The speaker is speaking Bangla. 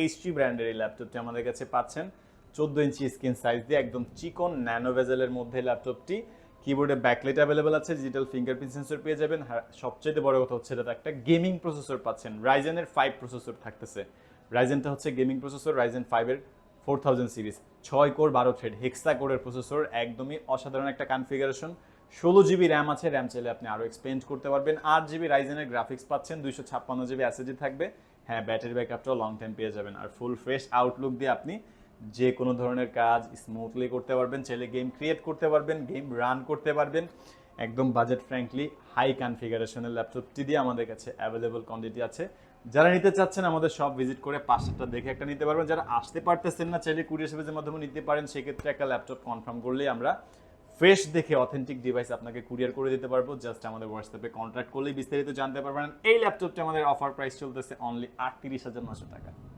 এইচপি ব্র্যান্ডের এই ল্যাপটপটি আমাদের কাছে পাচ্ছেন 14 ইঞ্চি স্ক্রিন সাইজ দিয়ে, একদম চিকন ন্যানো ভেজেলের মধ্যে ল্যাপটপটি। কিবোর্ডে ব্যাকলাইট অ্যাভেলেবল আছে, ডিজিটাল ফিঙ্গারপ্রিন্ট সেন্সর পেয়ে যাবেন। সবচেয়ে বড় কথা হচ্ছে এটা একটা গেমিং প্রসেসর পাচ্ছেন, রাইজেনের 5 প্রসেসর থাকতেছে। রাইজেনটা হচ্ছে গেমিং প্রসেসর, রাইজেন 5 এর 4000 সিরিজ, 6 কোর 12 থ্রেড হেক্সা কোরের প্রসেসর, একদমই অসাধারণ একটা কনফিগারেশন। 16 জিবি র্যাম আছে, র্যাম চাইলে আপনি আরও এক্সপেন্ড করতে পারবেন। 8 জিবি রাইজেনের গ্রাফিক্স পাচ্ছেন, 256 জিবি এসএসডি থাকবে। হ্যাঁ, ব্যাটারি ব্যাকআপটাও লং টাইম পেয়ে যাবেন। আর ফুল ফ্রেশ আউটলুক দিয়ে আপনি যে কোনো ধরনের কাজ স্মুথলি করতে পারবেন, চাইলে গেম ক্রিয়েট করতে পারবেন, গেম রান করতে পারবেন। একদম বাজেট ফ্র্যাঙ্কলি হাই কনফিগারেশনের ল্যাপটপটি দিয়ে আমাদের কাছে অ্যাভেলেবল কোয়ান্টিটি আছে। যারা নিতে চাচ্ছেন আমাদের সব ভিজিট করে 5-7টা দেখে একটা নিতে পারবেন। যারা আসতে পারতেছেন না, চাইলে কুরিয়ার সার্ভিসের মাধ্যমে নিতে পারেন। সেক্ষেত্রে একটা ল্যাপটপ কনফার্ম করলেই আমরা ফ্রেশ দেখে অথেন্টিক ডিভাইস আপনাকে কুরিয়ার করে দিতে পারবো। জাস্ট আমাদের হোয়াটসঅ্যাপে কন্ট্যাক্ট করলেই বিস্তারিত জানতে পারবেন। এই ল্যাপটপটি আমাদের অফার প্রাইস চলতেছে অনলি 38,900 টাকা।